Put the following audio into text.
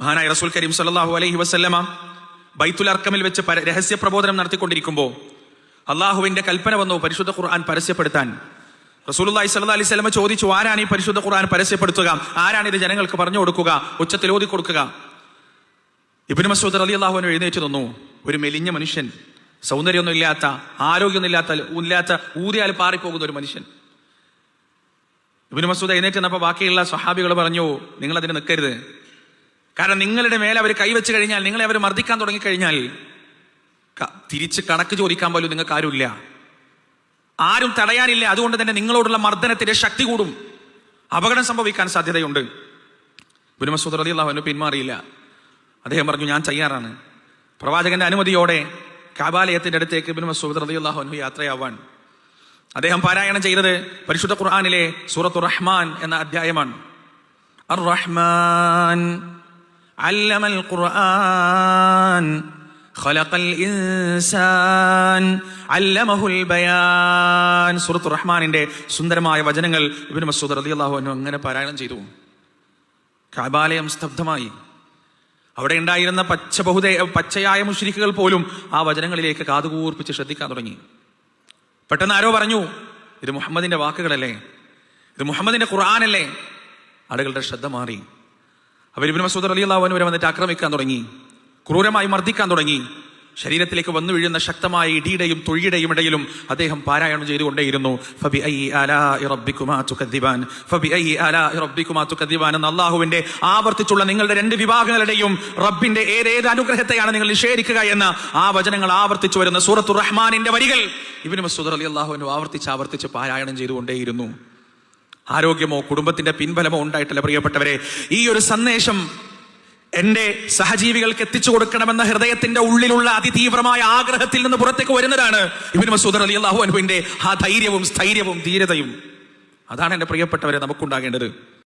മഹാനായ റസൂൽ കരീം സല്ലല്ലാഹു അലൈഹി വസല്ലമ ബൈത്തുൽ അർക്കമിൽ വെച്ച് രഹസ്യ പ്രബോധനം നടത്തിക്കൊണ്ടിരിക്കുമ്പോൾ അള്ളാഹുവിന്റെ കൽപ്പന വന്നു പരിശുദ്ധ ഖുർആൻ പരസ്യപ്പെടുത്താൻ. റസൂലുള്ളാഹി സ്വല്ലല്ലാഹു അലൈഹി വസല്ലമ ചോദിച്ചു, ആരാണ് ഈ പരിശുദ്ധ ഖുർആൻ പരസ്യപ്പെടുത്തുക? ആരാണ് ഇത് ജനങ്ങൾക്ക് പറഞ്ഞു കൊടുക്കുക, ഉച്ചത്തിൽ ഓതി കൊടുക്കുക? ഇബ്നു മസ്ഊദ് റളിയല്ലാഹു അൻഹു എഴുന്നേറ്റ് നിന്നു. ഒരു മെലിഞ്ഞ മനുഷ്യൻ, സൗന്ദര്യമൊന്നും ഇല്ലാത്ത, ആരോഗ്യമൊന്നും ഇല്ലാത്ത ഊതിയാൽ പാറിപ്പോകുന്ന ഒരു മനുഷ്യൻ. ഇബ്നു മസ്ഊദ് എഴുന്നേറ്റ് നിന്നപ്പോൾ ബാക്കിയുള്ള സ്വഹാബികൾ പറഞ്ഞു, നിങ്ങൾ അതിന് നിൽക്കരുത്. കാരണം നിങ്ങളുടെ മേലെ അവർ കൈവച്ച് കഴിഞ്ഞാൽ, നിങ്ങളെ അവർ മർദ്ദിക്കാൻ തുടങ്ങിക്കഴിഞ്ഞാൽ തിരിച്ച് കണക്ക് ചോദിക്കാൻ പോലും നിങ്ങൾക്ക് ആരുമില്ല, ആരും തടയാനില്ല. അതുകൊണ്ട് തന്നെ നിങ്ങളോടുള്ള മർദ്ദനത്തിന്റെ ശക്തി കൂടും, അപകടം സംഭവിക്കാൻ സാധ്യതയുണ്ട്. ഇബ്നു മസ്ഊദ് റളിയല്ലാഹു അൻഹു പിന്മാറിയില്ല. അദ്ദേഹം പറഞ്ഞു, ഞാൻ തയ്യാറാണ്. പ്രവാചകന്റെ അനുമതിയോടെ കഅബാലയത്തിന്റെ അടുത്തേക്ക് ഇബ്നു മസ്ഊദ് റളിയല്ലാഹു അൻഹു യാത്രയാവാൻ. അദ്ദേഹം പാരായണം ചെയ്തത് പരിശുദ്ധ ഖുർആനിലെ സൂറത്തുർ റഹ്മാൻ എന്ന അധ്യായമാണ്. അർ റഹ്മാൻ അല്ലമൽ ഖുർആൻ ഖലഖൽ ഇൻസാൻ അല്ലമഹുൽ ബയാൻ. സൂറത്തുർ റഹ്മാനിന്റെ സുന്ദരമായ വചനങ്ങൾ ഇബ്നു മസ്ഊദ് റളിയല്ലാഹു അൻഹു അങ്ങനെ പാരായണം ചെയ്തു. കഅബാലയം സ്തബ്ധമായി. അവിടെ ഉണ്ടായിരുന്ന പച്ചയായ മുശ്രിക്കുകൾ പോലും ആ വചനങ്ങളിലേക്ക് കാതുകൂർപ്പിച്ച് ശ്രദ്ധിക്കാൻ തുടങ്ങി. പെട്ടെന്ന് ആരോ പറഞ്ഞു, ഇത് മുഹമ്മദിന്റെ വാക്കുകളല്ലേ, ഇത് മുഹമ്മദിന്റെ ഖുർആനല്ലേ? ആളുകളുടെ ശ്രദ്ധ മാറി. അവർ ഇബ്നു മസ്ഊദ് റളിയല്ലാഹു അൻഹു വന്നിട്ട് ആക്രമിക്കാൻ തുടങ്ങി, ക്രൂരമായി മർദ്ദിക്കാൻ തുടങ്ങി. ശരീരത്തിലേക്ക് വന്നു വീഴുന്ന ശക്തമായ ഇടിയുടെയും തൊഴിയുടെയും ഇടയിലും അദ്ദേഹം പാരായണം ചെയ്തുകൊണ്ടേയിരുന്നു. ഫബിഅയ്യി ആലാഇ റബ്ബികുമാ തുകദ്ദിബാൻ, ഫബിഅയ്യി ആലാഇ റബ്ബികുമാ തുകദ്ദിബാൻ എന്ന അല്ലാഹുവിന്റെ ആവർത്തിച്ചുള്ള നിങ്ങളുടെ രണ്ട് വിഭാഗങ്ങളുടെയും റബ്ബിന്റെ ഏതേത് അനുഗ്രഹത്തെയാണ് നിങ്ങൾ നിഷേധിക്കുക എന്ന ആ വചനങ്ങൾ ആവർത്തിച്ചു വരുന്ന സൂറത്തുർ റഹ്മാനിന്റെ വരികൾ ഇബ്നു മസ്ഊദ് റളിയല്ലാഹു അൻഹു ആവർത്തിച്ച് പാരായണം ചെയ്തുകൊണ്ടേയിരുന്നു. ആരോഗ്യമോ കുടുംബത്തിന്റെ പിൻബലമോ ഉണ്ടായിട്ടില്ല പ്രിയപ്പെട്ടവരെ. ഈ ഒരു സന്ദേശം എന്റെ സഹജീവികൾക്ക് എത്തിച്ചു കൊടുക്കണമെന്ന ഹൃദയത്തിന്റെ ഉള്ളിലുള്ള അതിതീവ്രമായ ആഗ്രഹത്തിൽ നിന്ന് പുറത്തേക്ക് വരുന്നതാണ് ഇബ്നു മസ്ഊദ് റളിയല്ലാഹു അൻഹുവിന്റെ ആ ധൈര്യവും സ്ഥൈര്യവും ധീരതയും. അതാണ് എന്റെ പ്രിയപ്പെട്ടവരെ നമുക്കുണ്ടാകേണ്ടത്.